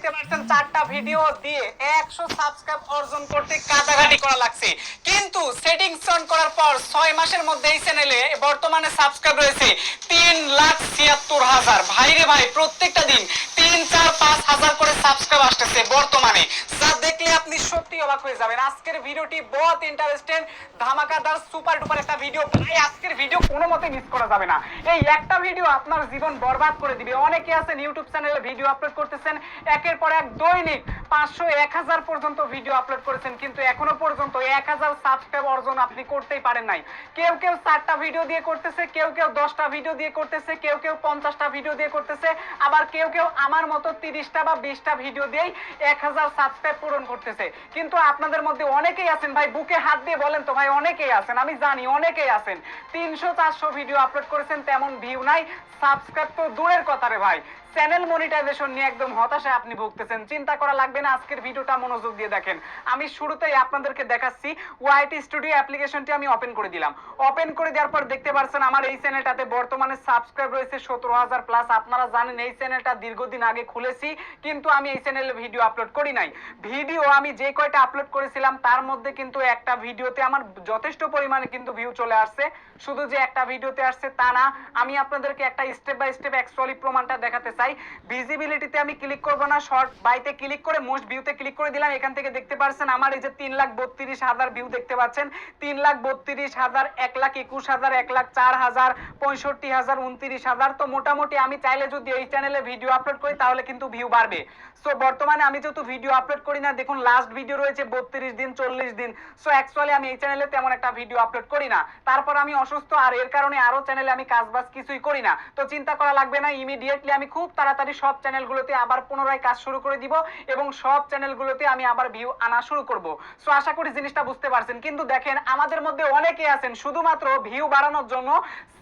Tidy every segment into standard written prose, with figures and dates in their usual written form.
দেখতে পাচ্ছেন 4টা ভিডিও দিয়ে 100 সাবস্ক্রাইব অর্জন করতে কাটাকাটি করা লাগছে, কিন্তু সেটিংস অন করার পর 6 মাসের মধ্যে এই চ্যানেলে বর্তমানে সাবস্ক্রাইব রয়েছে 3,76,000। ভাইরে ভাই, প্রত্যেকটা দিন 3, 4, 5,000 করে সাবস্ক্রাইব আসতেছে বর্তমানে, যা দেখলে আপনি সত্যি অবাক হয়ে যাবেন। আজকের ভিডিওটি বহুত ইন্টারেস্টিং, ধামাকাদার, সুপার ডুপার একটা ভিডিও। ভাই আজকের ভিডিও কোনো মতে মিস করা যাবে না। এই একটা ভিডিও আপনার জীবন বরবাদ করে দিবে। অনেকে আছেন ইউটিউব চ্যানেলে ভিডিও আপলোড করতেছেন, একের পর এক দৈনিক 500, 1000 পর্যন্ত ভিডিও আপলোড করেছেন, কিন্তু এখনো পর্যন্ত 1000 সাবস্ক্রাইব অর্জন আপনি করতেই পারেন নাই। কেউ কেউ 4টা ভিডিও দিয়ে করতেছে, কেউ কেউ 10টা ভিডিও দিয়ে করতেছে, কেউ কেউ 50টা ভিডিও দিয়ে করতেছে, আবার কেউ কেউ আমার মতো 30টা বা 20টা ভিডিও দিয়েই 1000 সাবস্ক্রাইব পূরণ করতেছে। কিন্তু আপনাদের মধ্যে অনেকেই আছেন, ভাই বুকে হাত দিয়ে বলেন তো ভাই, অনেকেই আছেন, আমি জানি অনেকেই আছেন 300, 400 ভিডিও আপলোড করেছেন, তেমন ভিউ নাই, সাবস্ক্রাইব তো দূরের কথা রে ভাই, চ্যানেল মনিটাইজেশন নিয়ে একদম হতাশায় আপনি ভুগতেছেন। চিন্তা করা লাগবে না, আজকের ভিডিওটা মনোযোগ দিয়ে দেখেন। আমি শুরুতেই আপনাদেরকে দেখাচ্ছি ওয়াইটি স্টুডিও অ্যাপ্লিকেশনটি আমি ওপেন করে দিলাম। ওপেন করে দেওয়ার পর দেখতে পাচ্ছেন আমার এই চ্যানেলটাতে বর্তমানে সাবস্ক্রাইব রয়েছে 17,000 প্লাস। আপনারা জানেন এই চ্যানেলটা দীর্ঘদিন আগে খুলেছি, কিন্তু আমি এই চ্যানেলে ভিডিও আপলোড করি নাই। ভিডিও আমি যে কয়টা আপলোড করেছিলাম তার মধ্যে কিন্তু একটা ভিডিওতে আমার যথেষ্ট পরিমাণে কিন্তু ভিউ চলে আসছে। শুধু যে একটা ভিডিওতে আসছে তা না, আমি আপনাদেরকে একটা স্টেপ বাই স্টেপ অ্যাকচুয়ালি প্রমাণটা দেখাতে চাই। ভিজিবিলিটিতে আমি ক্লিক করব না, শর্ট বাইতে ক্লিক করে মোস্ট ভিউতে ক্লিক করে দিলাম। এখান থেকে দেখতে পাচ্ছেন আমার এই যে 3,32,000 ভিউ দেখতে পাচ্ছেন, 3,32,000, 1,21,000, 1,04,000, 65,000, 29,000। তো মোটামুটি আমি চাইলে যদি এই চ্যানেলে ভিডিও আপলোড করি তাহলে কিন্তু ভিউ বাড়বে। সো বর্তমানে আমি যেহেতু ভিডিও আপলোড করি না, দেখুন লাস্ট ভিডিও রয়েছে 32 দিন, 40 দিন। সো অ্যাকচুয়ালি আমি এই চ্যানেলে তেমন একটা ভিডিও আপলোড করি না। তারপর আমি অসুস্থ, আর এর কারণে আরো চ্যানেলে আমি কাজবাজ কিছুই করি না। তো চিন্তা করা লাগবে না, ইমিডিয়েটলি আমি খুব তাড়াতাড়ি সব চ্যানেলগুলোতে আবার পুনরায় কাজ শুরু করে দিব এবং সব চ্যানেলগুলোতে আমি আবার ভিউ আনা শুরু করব। সো আশা করি জিনিসটা বুঝতে পারছেন। কিন্তু দেখেন আমাদের মধ্যে অনেকে আছেন শুধুমাত্র ভিউ বাড়ানোর জন্য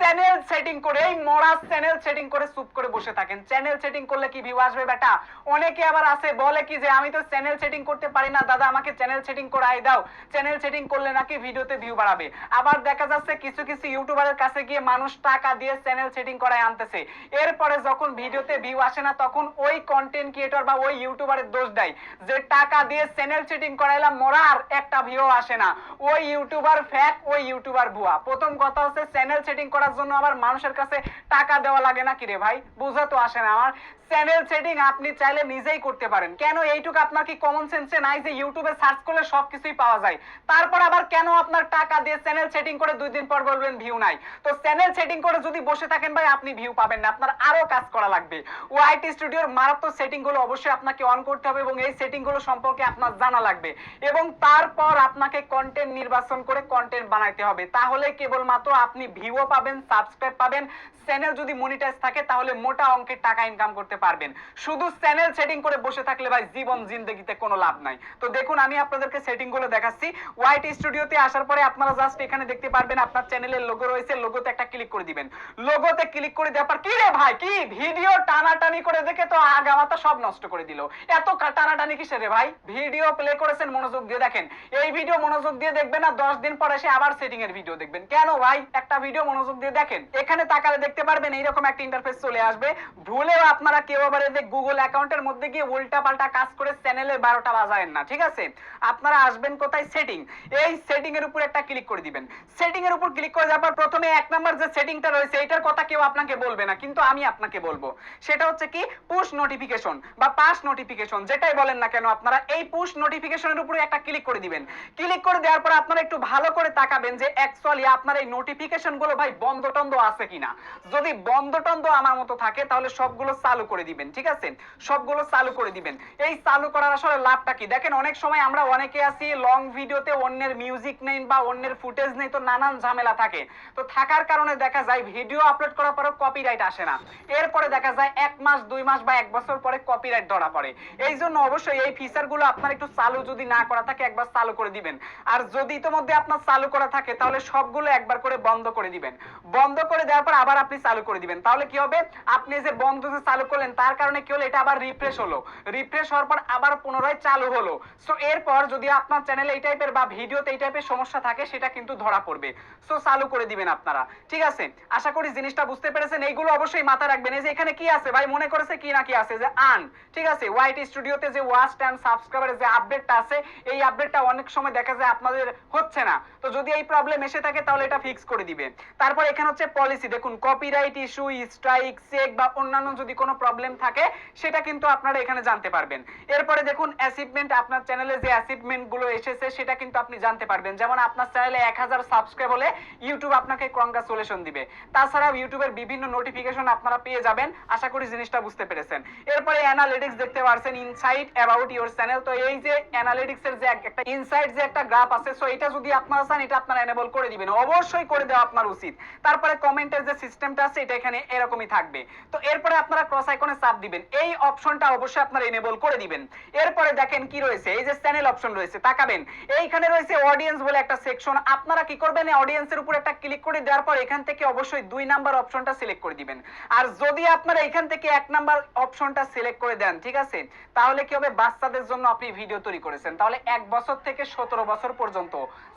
চ্যানেল সেটিং করে, এই মরা চ্যানেল সেটিং করে চুপ করে বসে থাকেন। চ্যানেল সেটিং করলে কি ভিউ আসবে বেটা? অনেকে আবার আছে বলে কি যে আমি তো চ্যানেল সেটিং করতে পারি না, দাদা আমাকে চ্যানেল সেটিং করাই দাও, চ্যানেল সেটিং করলে নাকি ভিডিওতে ভিউ বাড়াবে। আবার দেখা যাচ্ছে কিছু কিছু ইউটিউবারের কাছে গিয়ে মানুষ টাকা দিয়ে চ্যানেল সেটিং করায় আনতেছে, এরপরে যখন ভিডিওতে ভিউ আসে না তখন ওই কন্টেন্ট ক্রিয়েটর বা ওই ইউটিউবারের দোষ দেয় যে টাকা দিয়ে চ্যানেল সেটিং করাইলাম, মরার একটা ভিউ আসে না, ওই ইউটিউবার ফেক, ওই ইউটিউবার ভুয়া। প্রথম কথা হচ্ছে চ্যানেল সেটিং করার জন্য আবার মানুষের কাছে টাকা দেওয়া লাগে না কি রে ভাই? বুঝা তো আসে না আমার। চ্যানেল সেটিং আপনি চাইলে নিজেই করতে পারেন। কেন এইটুকু আপনার কি কমন সেন্সে নাই যে ইউটিউবে সার্চ করলে সবকিছুই পাওয়া যায়? তারপর আবার কেন আপনার টাকা দিয়ে চ্যানেল সেটিং করে 2 দিন পর বলবেন ভিউ নাই? তো চ্যানেল সেটিং করে যদি বসে থাকেন ভাই, আপনি ভিউ পাবেন না, আপনার আরো কাজ করা লাগবে। ওয়াইটি স্টুডিওর মারাত্মক সেটিং গুলো অবশ্যই আপনাকে অন করতে হবে এবং এই সেটিং গুলো সম্পর্কে আপনার জানা লাগবে এবং তারপর আপনাকে কন্টেন্ট নির্বাচন করে কন্টেন্ট বানাইতে হবে। তাহলে কেবলমাত্র আপনি ভিউও পাবেন, সাবস্ক্রাইব পাবেন, চ্যানেল যদি মনিটাইজ থাকে তাহলে মোটা অঙ্কের টাকা ইনকাম করতে পারবেন। শুধু চ্যানেল সেটিং করে বসে থাকলে ভাই জীবন জিন্দেগিতে কোনো লাভ নাই। তো দেখুন আমি আপনাদেরকে সেটিং গুলো দেখাচ্ছি। ওয়াইটি স্টুডিওতে আসার পরে আপনারা জাস্ট এখানে দেখতে পারবেন আপনার চ্যানেলের লোগো রয়েছে, লোগোতে একটা ক্লিক করে দিবেন। লোগোতে ক্লিক করে দেওয়ার পর কি রে ভাই, কি ভিডিও টানাটানি করে দেখে তো আগামাতা সব নষ্ট করে দিল। এত টানাটানি কিসের রে ভাই? ভিডিও প্লে করেছেন, মনোযোগ দিয়ে দেখেন। এই ভিডিও মনোযোগ দিয়ে দেখবেন না, 10 দিন পর এসে আবার সেটিং এর ভিডিও দেখবেন। কেন ভাই? একটা ভিডিও মনোযোগ দিয়ে দেখেন। এখানে তাকালে দেখতে পারবেন এইরকম একটা ইন্টারফেস চলে আসবে। ভুলেও আপনারা কেউ আবার যে গুগল অ্যাকাউন্টের মধ্যে গিয়ে উল্টা পাল্টা কাজ করে চ্যানেলের 12টা বাজায়েন না, ঠিক আছে? আপনারা আসবেন কোথায়? সেটিং। এই সেটিং এর উপর একটা ক্লিক করে দিবেন। সেটিং এর উপর ক্লিক করে যাওয়ার পর প্রথমে 1 নাম্বার যে সেটিংটা রয়েছে এটার কথা কেউ আপনাকে বলবে না, কিন্তু আমি আপনাকে বলবো। সেটা হচ্ছে কি পুশ নোটিফিকেশন বা পাস নোটিফিকেশন, যেটাই বলেন না কেন আপনারা এই পুশ নোটিফিকেশনের উপরে একটা ক্লিক করে দিবেন। ক্লিক করে দেওয়ার পর আপনারা একটু ভালো করে তাকাবেন যে অ্যাকচুয়ালি আপনার এই নোটিফিকেশন গুলো ভাই বন্ধ টন্ধ আছে কিনা। যদি বন্ধ টন্ধ আমার মতো থাকে তাহলে সবগুলো চালু করে দিবেন, ঠিক আছে? সবগুলো চালু করে দিবেন। এই চালু করার আসলে লাভটা কি দেখেন, অনেক সময় আমরা অনেকে আছি লং ভিডিওতে অন্যের মিউজিক নেই বা অন্যের ফুটেজ নেই, তো নানান ঝামেলা থাকে। তো থাকার কারণে দেখা যায় ভিডিও আপলোড করার পরে কপিরাইট আসে না, এরপরে দেখা যায় 1 মাস 2 মাস বা 1 বছর পরে কপিরাইট ধরা পড়ে। এই জন্য অবশ্যই এই ফিচার গুলো আপনার একটু চালু যদি না করা থাকে একবার চালু করে দিবেন। আর যদি ইতোমধ্যে আপনার চালু করা থাকে তাহলে সবগুলো একবার করে বন্ধ করে দিবেন। বন্ধ করে দেওয়ার পর আবার আপনি চালু করে দিবেন। তাহলে কি হবে, আপনি যে বন্ধ যে চালু করলেন করলেন, তার কারণে কি হলো, এটা আবার রিফ্রেশ হলো, রিফ্রেশ হওয়ার পর আবার পুনরায় চালু হলো। সো এরপর যদি আপনার চ্যানেলে এই টাইপের বা ভিডিওতে এই টাইপের সমস্যা থাকে সেটা কিন্তু ধরা পড়বে। সো চালু করে দিবেন আপনারা, ঠিক আছে? আশা করি জিনিসটা বুঝতে পেরেছেন। এইগুলো অবশ্যই মাথায় রাখবেন। এই যে এখানে কি আছে ভাই, মনে করেছে কি না কি আছে যে আন, ঠিক আছে, ওয়াইটি স্টুডিওতে যে ওয়াচ টাইম সাবস্ক্রাইবারের যে আপডেটটা আছে, এই আপডেটটা অনেক সময় দেখা যায় আপনাদের হচ্ছে না। তো যদি এই প্রবলেম এসে থাকে তাহলে এটা ফিক্স করে দিবে। তারপর এখানে হচ্ছে পলিসি, দেখুন কপিরাইট ইস্যু, স্ট্রাইক, চেক বা অন্যান্য যদি কোনো প্রবলেম থাকে সেটা কিন্তু আপনারা এখানে জানতে পারবেন। এরপরে দেখুন অ্যাচিভমেন্ট, আপনার চ্যানেলে যে অ্যাচিভমেন্ট গুলো এসেছে সেটা কিন্তু আপনি জানতে পারবেন। যেমন আপনার চ্যানেলে 1000 সাবস্ক্রাইব হলে ইউটিউব আপনাকে কংগ্রাচুলেশন দিবে। তাছাড়া ইউটিউবের বিভিন্ন নোটিফিকেশন আপনারা পেয়ে যাবেন। আশা করি জিনিসটা বুঝতে পেরেছেন। এরপরে অ্যানালিটিক্স দেখতে পারছেন, ইনসাইট অ্যাবাউট ইওর চ্যানেল। তো এই যে অ্যানালিটিক্স এর যে একটা ইনসাইট যে একটা গ্রাফ আছে, সো এটা যদি আপনারা চান এটা আপনারা এনেবল করে দিবেন, অবশ্যই করে দেওয়া আপনার উচিত। তারপরে কমেন্টের যে সিস্টেমটা আছে এটা এখানে এরকমই থাকবে। তো এরপরে আপনারা ক্রস আইকনে চাপ দিবেন, এই অপশনটা অবশ্যই আপনারা এনেবল করে দিবেন। এরপরে দেখেন কি রয়েছে, এই যে চ্যানেল অপশন রয়েছে, তাকাবেন এইখানে রয়েছে অডিয়েন্স বলে একটা সেকশন। আপনারা কি করবেন, এই অডিয়েন্সের উপর একটা ক্লিক করে দেওয়ার পর এখান থেকে অবশ্যই 2 নাম্বার অপশনটা সিলেক্ট করে দিবেন। আর যদি আপনারা এখান থেকে 1 নাম্বার অপশনটা সিলেক্ট করে দেন, ঠিক আছে, তাহলে কি হবে, বাচ্চাদের জন্য আপনি ভিডিও তৈরি করেছেন, তাহলে 1 বছর থেকে 17 বছর পর্যন্ত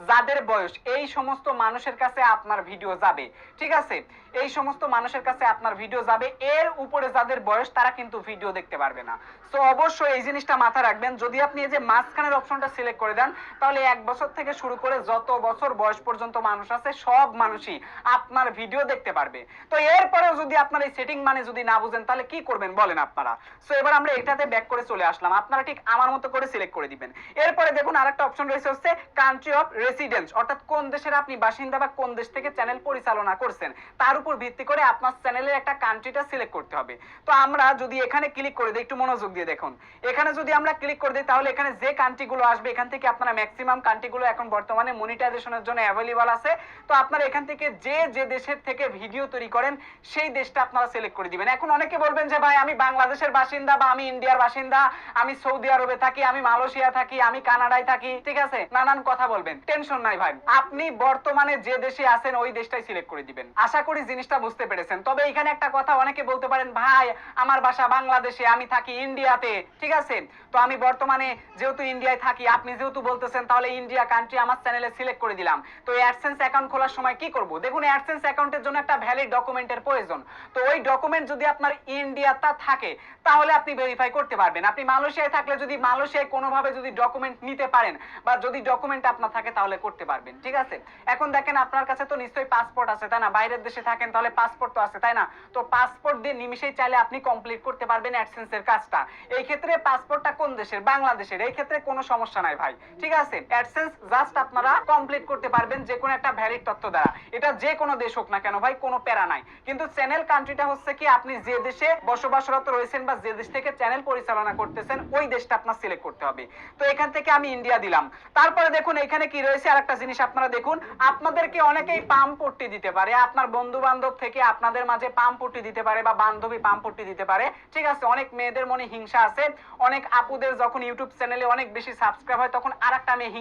যাদের বয়স, এই সমস্ত মানুষের কাছে আপনার ভিডিও যাবে, ঠিক আছে? এই সমস্ত মানুষের কাছে আপনার ভিডিও যাবে। এর উপরে যাদের বয়স তারা কিন্তু ভিডিও দেখতে পারবে না। সো অবশ্যই এই জিনিসটা মাথায় রাখবেন। যদি আপনি এই যে মাঝখানের অপশনটা সিলেক্ট করে দেন তাহলে 1 বছর থেকে শুরু করে যত বছর বয়স পর্যন্ত মানুষ আছে সব মানুষই আপনার ভিডিও দেখতে পারবে। তো এরপরেও যদি আপনার এই সেটিং মানে যদি না বুঝেন তাহলে কি করবেন বলেন আপনারা? সো এবার আমরা এটাতে ব্যাক করে চলে আসলাম, আপনারা ঠিক আমার মতো করে সিলেক্ট করে দিবেন। এরপরে দেখুন আরেকটা অপশন রয়েছে হচ্ছে কান্ট্রি অফ রেসিডেন্স, অর্থাৎ কোন দেশের আপনি বাসিন্দা বা কোন দেশ থেকে চ্যানেল পরিচালনা করছেন তার উপর ভিত্তি করে আপনার চ্যানেলের একটা কান্ট্রিটা সিলেক্ট করতে হবে। তো আমরা যদি এখানে ক্লিক করে দিই, একটু মনোযোগ দিয়ে দেখুন, এখানে যদি আমরা ক্লিক করে দিই তাহলে এখানে যে কান্ট্রিগুলো আসবে এখান থেকে আপনারা ম্যাক্সিমাম কান্ট্রিগুলো এখন বর্তমানে মনিটাইজেশনের জন্য অ্যাভেলেবল আছে। তো আপনারা এখান থেকে যে যে দেশের থেকে ভিডিও তৈরি করেন সেই দেশটা আপনারা সিলেক্ট করে দিবেন। এখন অনেকে বলবেন যে ভাই আমি বাংলাদেশের বাসিন্দা বা আমি ইন্ডিয়ার বাসিন্দা, আমি সৌদি আরবে থাকি, আমি মালয়েশিয়া থাকি, আমি কানাডায় থাকি, ঠিক আছে, নানান কথা বলবেন, টেনশন নাই ভাই, আপনি বর্তমানে যে দেশে আছেন ওই দেশটাই সিলেক্ট করে দিবেন। আশা করি জিনিসটা বুঝতে পেরেছেন। তবে এখানে একটা কথা, অনেকে বলতে পারেন ভাই আমার বাসা বাংলাদেশে, আমি থাকি ইন্ডিয়াতে, ঠিক আছে, তো আমি বর্তমানে যেহেতু ইন্ডিয়ায় থাকি, আপনি যেহেতু বলতেছেন তাহলে ইন্ডিয়া কান্ট্রি আমার চ্যানেলে সিলেক্ট করে দিলাম। তো অ্যাডসেন্স অ্যাকাউন্ট খোলার সময় কি করব? দেখুন অ্যাডসেন্স অ্যাকাউন্টের জন্য একটা ভ্যালিড ডকুমেন্টের প্রয়োজন। তো ওই ডকুমেন্ট যদি আপনার ইন্ডিয়াতে থাকে তাহলে আপনি ভেরিফাই করতে পারবেন। আপনি মালয়েশিয়ায় থাকলে যদি মালয়েশিয়ায় কোনোভাবে যদি ডকুমেন্ট নিতে পারেন বা যদি ডকুমেন্ট আপনার থাকে তাহলে করতে পারবেন, ঠিক আছে? এখন দেখেন আপনার কাছে তো নিশ্চয়ই পাসপোর্ট আছে, তাই না? বাইরের দেশে থাকেন তাহলে পাসপোর্ট তো আছে, তাই না? তো পাসপোর্ট দিয়ে নিমিশেই চাইলে আপনি কমপ্লিট করতে পারবেন অ্যাডসেন্সের কাজটা। এই ক্ষেত্রে পাসপোর্টটা কোন দেশের? বাংলাদেশের। এই ক্ষেত্রে কোনো সমস্যা নাই ভাই, ঠিক আছে? অ্যাডসেন্স জাস্ট আপনারা কমপ্লিট করতে পারবেন যে কোনো একটা ভ্যালিড তথ্য দ্বারা। এটা যে কোনো দেশ হোক না কেন ভাই, কোনো প্যারা নাই। কিন্তু চ্যানেল কান্ট্রিটা হচ্ছে কি আপনি যে দেশে বসবাসরত রয়েছেন বা যে দেশ থেকে চ্যানেল পরিচালনা করতেছেন ওই দেশটা আপনার সিলেক্ট করতে হবে। তো এখান থেকে আমি ইন্ডিয়া দিলাম। তারপরে দেখুন এখানে কি রয়েছে আরেকটা জিনিস আপনারা দেখুন, আপনাদেরকে অনেকেই পাম পট্টি দিতে পারে, আপনার বন্ধু বান্ধব থেকে আপনাদের মাঝে পাম পট্টি দিতে পারে বা বান্ধবী পাম পট্টি দিতে পারে, ঠিক আছে? অনেক মেয়েদের মনে হিংসা আছে, অনেক আপুদের যখন ইউটিউব চ্যানেলে অনেক বেশি সাবস্ক্রাইব হয় তখন আরেকটা মেয়ে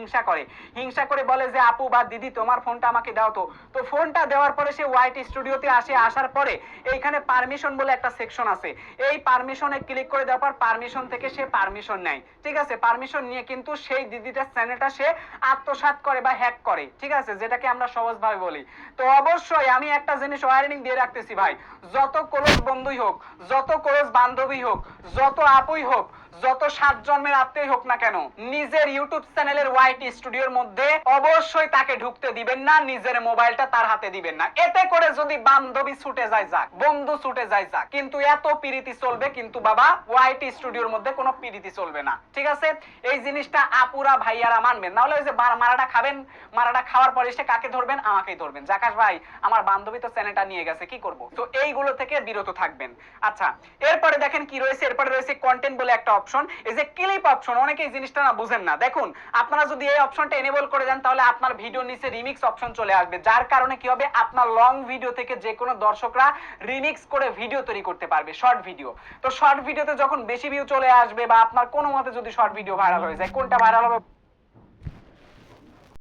হিংসা করে বলে যে আপু বা দিদি তোমার ফোনটা আমাকে দাও। তো ফোনটা দেওয়ার পরে সে ওয়াইটি স্টুডিওতে আসার পরে এইখানে পারমিশন বলে একটা সেকশন আছে, এই পারমিশনে ক্লিক করে দেওয়ার পর পারমিশন থেকে সে পারমিশন নেয়, ঠিক আছে? পারমিশন নিয়ে কিন্তু সেই দিদিটার চ্যানেলটা সে আত্মসাৎ করে বা হ্যাক করে, ঠিক আছে, যেটাকে আমরা সহজভাবে বলি। তো অবশ্যই আমি একটা জিনিস ওয়ার্নিং দিয়ে রাখতেছি ভাই, যত ক্লোজ বন্ধুই হোক, যত ক্লোজ বান্ধবী হোক, যত আপুই হোক, যত 7 জন্মের আত্মীয় হোক না কেন, নিজের ইউটিউব চ্যানেলের ওয়াইটি স্টুডিওর মধ্যে অবশ্যই তাকে ঢুকতে দিবেন না, নিজের মোবাইলটা তার হাতে দিবেন না। এতে করে যদি বান্ধবী ছুটে যায় যাক, বন্ধু ছুটে যায় যাক, কিন্তু এত প্রীতি চলবে, কিন্তু বাবা ওয়াইটি স্টুডিওর মধ্যে কোনো প্রীতি চলবে না, ঠিক আছে? এই জিনিসটা আপুরা ভাইয়ারা মানবেন, না হলে ওই যে মারাটা খাবেন, মারাটা খাওয়ার পরে এসে কাকে ধরবেন? আমাকেই ধরবেন, জাকাশ ভাই আমার বান্ধবী তো চ্যানেলটা নিয়ে গেছে, কি করব? তো এইগুলো থেকে বিরত থাকবেন। আচ্ছা, এরপরে দেখেন কি রয়েছে, এরপরে রয়েছে কন্টেন্ট বলে একটা অপশন, এই যে ক্লিপ অপশন, অনেকে এই জিনিসটা না বুঝেন না। দেখুন আপনারা যদি এই অপশনটা এনেবল করে দেন তাহলে আপনার ভিডিওর নিচে রিমিক্স অপশন চলে আসবে, যার কারণে কি হবে, আপনার লং ভিডিও থেকে যে কোনো দর্শকরা রিমিক্স করে ভিডিও তৈরি করতে পারবে, শর্ট ভিডিও। তো শর্ট ভিডিওতে যখন বেশি ভিউ চলে আসবে বা আপনার কোনো মতে যদি শর্ট ভিডিও ভাইরাল হয়ে যায়, কোনটা ভাইরাল হবে